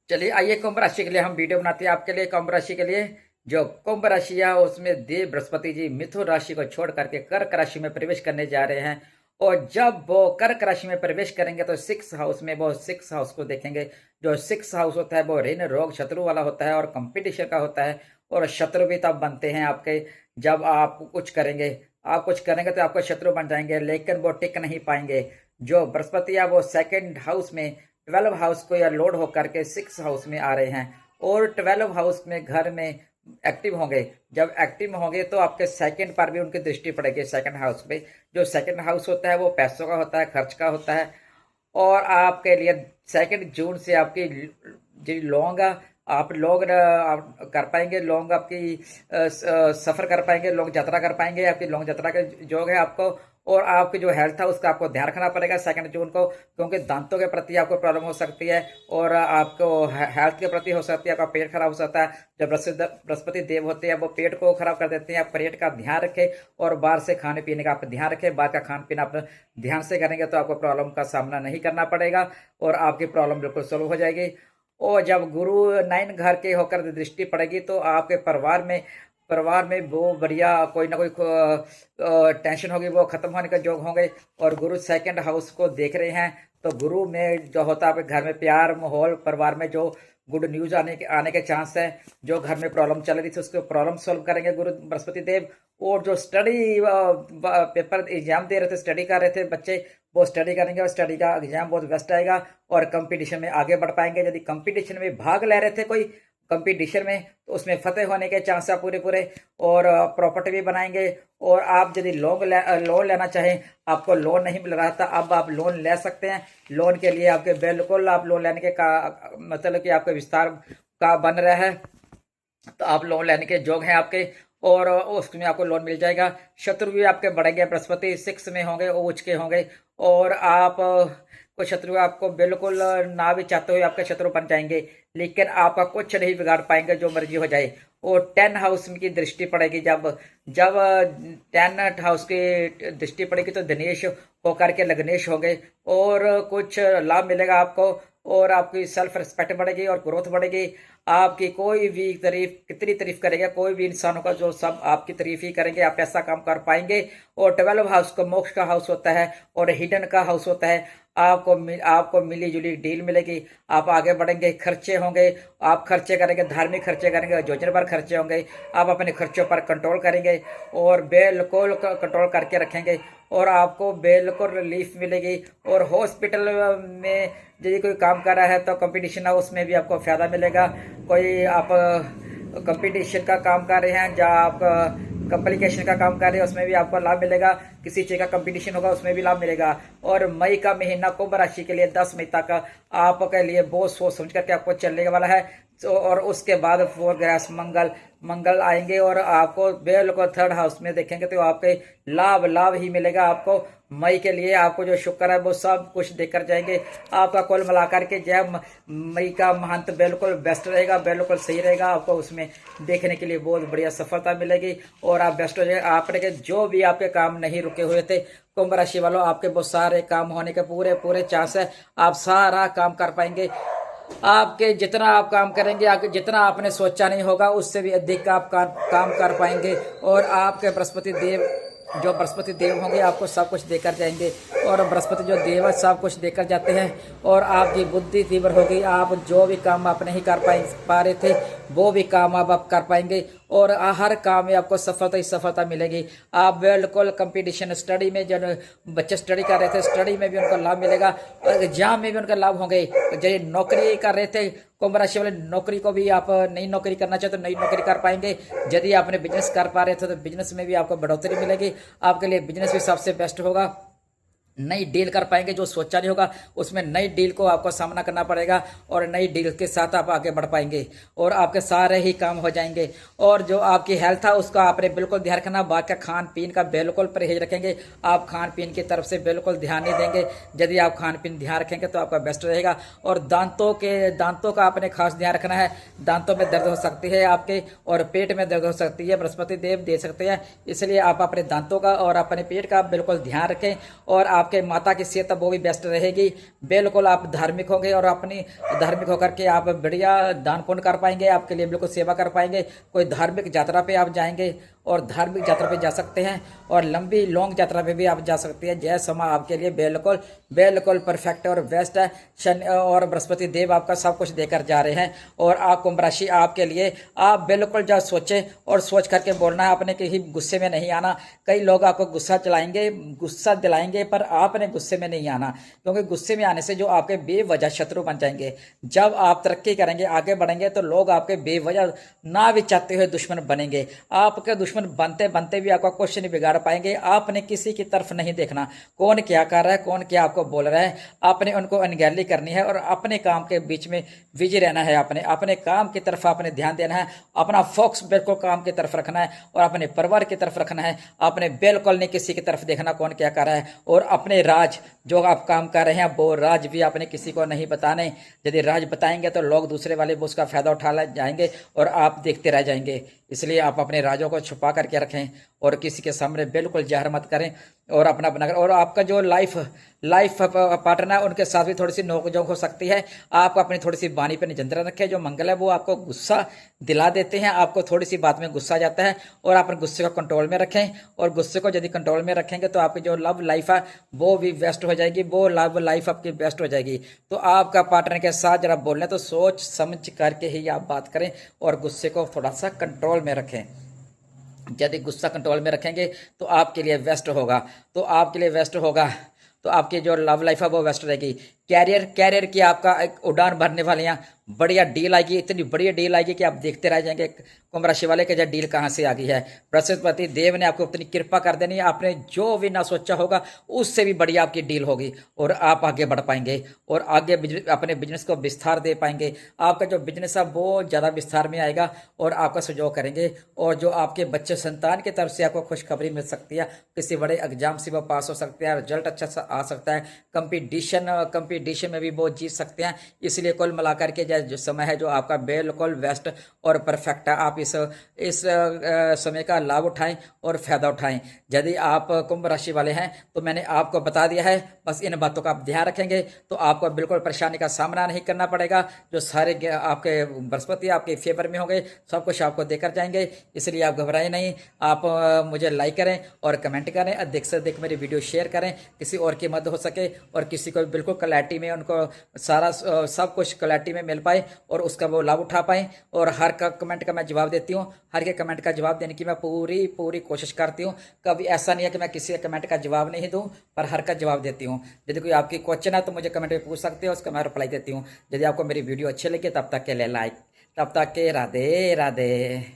चलिए आइए, कुंभ राशि के लिए हम वीडियो बनाते हैं आपके लिए। कुंभ राशि के लिए जो कुंभ राशि है उसमें देव बृहस्पति जी मिथुन राशि को छोड़ करके कर्क राशि में प्रवेश करने जा रहे हैं। और जब वो कर्क राशि में प्रवेश करेंगे तो सिक्स हाउस में वो सिक्स हाउस को देखेंगे। जो सिक्स हाउस होता है वो ऋण रोग शत्रु वाला होता है और कंपटीशन का होता है। और शत्रु भी तब बनते हैं आपके जब आप कुछ करेंगे। आप कुछ करेंगे तो आपको शत्रु बन जाएंगे, लेकिन वो टिक नहीं पाएंगे। जो बृहस्पति है वो सेकंड हाउस में 12 हाउस को या लोड होकर के 6 हाउस में आ रहे हैं। और 12 हाउस में घर में एक्टिव होंगे। जब एक्टिव होंगे तो आपके सेकंड पर भी उनकी दृष्टि पड़ेगी, सेकंड हाउस पे। जो सेकंड हाउस होता है वो पैसों का होता है, खर्च का होता है। और आपके लिए 2 जून से आपकी जो लॉन्ग आप लोग आप कर पाएंगे, लॉन्ग आपकी सफर कर पाएंगे, लॉन्ग यात्रा कर पाएंगे। आपकी लॉन्ग यात्रा के योग है आपको। और आपकी जो हेल्थ है उसका आपको ध्यान रखना पड़ेगा 2 जून को, क्योंकि दांतों के प्रति आपको प्रॉब्लम हो सकती है। और आपको हेल्थ के प्रति हो सकती है, आपका पेट खराब हो सकता है। जब बृहस्पति देव होते हैं वो पेट को खराब कर देते हैं। आप पेट का ध्यान रखें और बाहर से खाने पीने का आप ध्यान रखें। बाहर का खान पीना आप ध्यान से करेंगे तो आपको प्रॉब्लम का सामना नहीं करना पड़ेगा और आपकी प्रॉब्लम बिल्कुल सोल्व हो जाएगी। और जब गुरु 9 घर के होकर दृष्टि पड़ेगी तो आपके परिवार में वो बढ़िया कोई ना कोई टेंशन होगी, वो खत्म होने का योग होंगे। और गुरु सेकंड हाउस को देख रहे हैं तो गुरु में जो होता है आपके घर में प्यार माहौल, परिवार में जो गुड न्यूज आने के चांस है। जो घर में प्रॉब्लम चल रही थी उसको प्रॉब्लम सॉल्व करेंगे गुरु बृहस्पति देव। और जो स्टडी पेपर एग्जाम दे रहे थे, स्टडी कर रहे थे बच्चे, वो स्टडी करेंगे और स्टडी का एग्जाम बहुत बेस्ट आएगा और कंपटीशन में आगे बढ़ पाएंगे। यदि कंपटीशन में भाग ले रहे थे कोई कंपटीशन में तो उसमें फतेह होने के चांस है पूरे पूरे। और प्रॉपर्टी भी बनाएंगे। और आप यदि लोन लेना चाहें, आपको लोन नहीं मिल रहा था, अब आप लोन ले सकते हैं। लोन के लिए आपके बिल्कुल आप लोन लेने के का मतलब कि आपके विस्तार का बन रहा है तो आप लोन लेने के योग हैं आपके। और उसमें आपको लोन मिल जाएगा। शत्रु भी आपके बढ़ेंगे, बृहस्पति 6 में होंगे, उच्च के होंगे। और आप कोई शत्रु आपको बिल्कुल ना भी चाहते हुए आपके शत्रु बन जाएंगे, लेकिन आपका कुछ नहीं बिगाड़ पाएंगे, जो मर्जी हो जाए। और 10 हाउस की दृष्टि पड़ेगी, जब जब 10 हाउस की दृष्टि पड़ेगी तो दिनेश होकर के लग्नेश हो गए और कुछ लाभ मिलेगा आपको। और आपकी सेल्फ रिस्पेक्ट बढ़ेगी और ग्रोथ बढ़ेगी। आपकी कोई भी तारीफ, कितनी तारीफ करेगा कोई भी इंसान होगा जो सब आपकी तारीफ ही करेंगे, आप ऐसा काम कर पाएंगे। और 12 हाउस को मोक्ष का हाउस होता है और हिडन का हाउस होता है। आपको मिली जुली डील मिलेगी, आप आगे बढ़ेंगे, खर्चे होंगे, आप खर्चे करेंगे, धार्मिक खर्चे करेंगे, योजना पर खर्चे होंगे। आप अपने खर्चों पर कंट्रोल करेंगे और बिल्कुल कंट्रोल करके रखेंगे और आपको बिल्कुल रिलीफ मिलेगी। और हॉस्पिटल में यदि कोई काम कर रहा है तो कंपटीशन है, उसमें भी आपको फायदा मिलेगा। कोई आप कंपटीशन का काम कर रहे हैं, जहाँ आप कम्प्लीकेशन का काम कर रहे हैं, उसमें भी आपको लाभ मिलेगा। किसी चीज का कंपटीशन होगा उसमें भी लाभ मिलेगा। और मई का महीना कुंभ राशि के लिए 10 मई तक आपके लिए बहुत सोच समझ करके आपको चलने वाला है। और उसके बाद 4 ग्रह मंगल आएंगे और आपको बिल्कुल 3rd हाउस में देखेंगे तो आपके लाभ ही मिलेगा आपको। मई के लिए आपको जो शुक्र है वो सब कुछ देकर जाएंगे। आपका कुल मिलाकर के जय मई का महंत बिल्कुल बेस्ट रहेगा, बिल्कुल सही रहेगा। आपको उसमें देखने के लिए बहुत बढ़िया सफलता मिलेगी और आप बेस्ट हो जाएगा। आपके जो भी आपके काम नहीं रुके हुए थे कुंभ राशि वालों, आपके बहुत सारे काम होने के पूरे पूरे चांस है। आप सारा काम कर पाएंगे। आपके जितना आप काम करेंगे, आपके जितना आपने सोचा नहीं होगा उससे भी अधिक आप काम कर पाएंगे। और आपके बृहस्पति देव होंगे आपको सब कुछ देकर जाएंगे। और बृहस्पति जो देव है सब कुछ देकर जाते हैं। और आपकी बुद्धि तीव्र होगी, आप जो भी काम आप नहीं कर पा रहे थे वो भी काम आप कर पाएंगे। और हर काम में आपको सफलता ही सफलता मिलेगी। आप बिल्कुल कंपटीशन स्टडी में जो बच्चे स्टडी कर रहे थे स्टडी में भी उनको लाभ मिलेगा, एग्जाम में भी उनका लाभ होंगे। जो नौकरी कर रहे थे कुंभ राशि वाले, नौकरी को भी आप नई नौकरी करना चाहते तो नई नौकरी कर पाएंगे। यदि आपने बिजनेस कर पा रहे थे तो बिजनेस में भी आपको बढ़ोतरी मिलेगी। आपके लिए बिजनेस भी सबसे बेस्ट होगा। नई डील कर पाएंगे, जो सोचा नहीं होगा उसमें नई डील को आपको सामना करना पड़ेगा और नई डील के साथ आप आगे बढ़ पाएंगे और आपके सारे ही काम हो जाएंगे। और जो आपकी हेल्थ है उसका आपने बिल्कुल ध्यान रखना। बाकी खान पीन का बिल्कुल परहेज रखेंगे। आप खान पीन की तरफ से बिल्कुल ध्यान नहीं देंगे। यदि आप खान पीन ध्यान रखेंगे तो आपका बेस्ट रहेगा। और दांतों का आपने खास ध्यान रखना है। दांतों में दर्द हो सकती है आपके और पेट में दर्द हो सकती है, बृहस्पति देव दे सकते हैं। इसलिए आप अपने दांतों का और अपने पेट का बिल्कुल ध्यान रखें और आप आपके माता की सेहत वो भी बेस्ट रहेगी। बिल्कुल आप धार्मिक होंगे और अपनी धार्मिक होकर के आप बढ़िया दान पुण्य कर पाएंगे, आपके लिए बिल्कुल सेवा कर पाएंगे। कोई धार्मिक यात्रा पे आप जाएंगे और धार्मिक यात्रा पे जा सकते हैं, और लंबी लॉन्ग यात्रा पे भी आप जा सकते हैं। यह समय आपके लिए बिल्कुल बिल्कुल परफेक्ट और बेस्ट है। शनि और बृहस्पति देव आपका सब कुछ देकर जा रहे हैं। और आप कुंभ राशि आपके लिए, आप बिल्कुल जब सोचें और सोच करके बोलना है, आपने कहीं गुस्से में नहीं आना। कई लोग आपको गुस्सा चलाएंगे, गुस्सा दिलाएंगे, पर आपने गुस्से में नहीं आना, क्योंकि गुस्से में आने से जो आपके बेवजह शत्रु बन जाएंगे। जब आप तरक्की करेंगे, आगे बढ़ेंगे, तो लोग आपके बेवजह ना भी चाहते हुए दुश्मन बनेंगे। आपके दुश्मन बनते बनते भी आपका कुछ नहीं बिगाड़ पाएंगे। आपने किसी की तरफ नहीं देखना, कौन क्या कर रहा है, कौन क्या आपको बोल रहा है। आपने उनको अनगैली करनी है और अपने काम के बीच में बिजी रहना है। आपने अपने काम की तरफ आपने ध्यान देना है, अपना फोकस बिल्कुल काम की तरफ रखना है और अपने परिवार की तरफ रखना है। आपने बिल्कुल नहीं किसी की तरफ देखना कौन क्या कर रहा है। और अपने राज जो आप काम कर रहे हैं, वो राज भी आपने किसी को नहीं बताने। यदि राज बताएंगे तो लोग दूसरे वाले वो उसका फायदा उठा जाएंगे और आप देखते रह जाएंगे। इसलिए आप अपने राजों को छुपा करके रखें और किसी के सामने बिल्कुल जहर मत करें और अपना बनाकर। और आपका जो लाइफ पार्टनर है, उनके साथ भी थोड़ी सी नोकझोंक हो सकती है। आप अपनी थोड़ी सी वाणी पर नियंत्रण रखें। जो मंगल है वो आपको गुस्सा दिला देते हैं, आपको थोड़ी सी बात में गुस्सा आ जाता है, और आप गुस्से को कंट्रोल में रखें। और गुस्से को यदि कंट्रोल में रखेंगे तो आपकी जो लव लाइफ है वो भी बेस्ट हो जाएगी, वो लव लाइफ आपकी बेस्ट हो जाएगी। तो आपका पार्टनर के साथ जब बोलें तो सोच समझ करके ही आप बात करें और गुस्से को थोड़ा सा कंट्रोल में रखें। यदि गुस्सा कंट्रोल में रखेंगे तो आपके लिए बेस्ट होगा, तो आपके लिए बेस्ट होगा। तो आपकी जो लव लाइफ है वो बेस्ट रहेगी। कैरियर की आपका एक उड़ान भरने वाले हैं, बढ़िया डील आएगी, इतनी बढ़िया डील आएगी कि आप देखते रह जाएंगे कुंभ राशि वाले के जो डील कहाँ से आ गई है। बृहस्पति देव ने आपको इतनी कृपा कर देनी है, आपने जो भी ना सोचा होगा उससे भी बढ़िया आपकी डील होगी और आप आगे बढ़ पाएंगे और आगे अपने बिजनेस को विस्तार दे पाएंगे। आपका जो बिजनेस है वो ज़्यादा विस्तार में आएगा और आपका सहयोग करेंगे। और जो आपके बच्चे संतान की तरफ से आपको खुशखबरी मिल सकती है, किसी बड़े एग्जाम से वो पास हो सकते हैं, रिजल्ट अच्छा आ सकता है, कंपटीशन में भी वो जीत सकते हैं। इसलिए कुल मिलाकर के जो समय है जो आपका बिल्कुल बेस्ट और परफेक्ट है। आप इस समय का लाभ उठाएं और फायदा उठाएं। यदि आप कुंभ राशि वाले हैं तो मैंने आपको बता दिया है, बस इन बातों का आप ध्यान रखेंगे तो आपको बिल्कुल परेशानी का सामना नहीं करना पड़ेगा। जो सारे आपके बृहस्पति आपके फेवर में होंगे, सब कुछ आपको देकर जाएंगे। इसलिए आप घबराएं नहीं। आप मुझे लाइक करें और कमेंट करें, अधिक से अधिक मेरी वीडियो शेयर करें, किसी और की मदद हो सके और किसी को बिल्कुल क्लैरिटी में उनको सारा सब कुछ क्लैरिटी में मिल पाए और उसका वो लाभ उठा पाए। और हर का कमेंट का मैं जवाब देती हूँ, हर के कमेंट का जवाब देने की मैं पूरी कोशिश करती हूँ। कभी ऐसा नहीं है कि मैं किसी के कमेंट का जवाब नहीं दूँ, पर हर का जवाब देती हूँ। यदि कोई आपकी क्वेश्चन है तो मुझे कमेंट में पूछ सकते हो, उसका मैं रिप्लाई देती हूँ। यदि आपको मेरी वीडियो अच्छी लगी तब तक के लिए लाइक, तब तक के राधे राधे।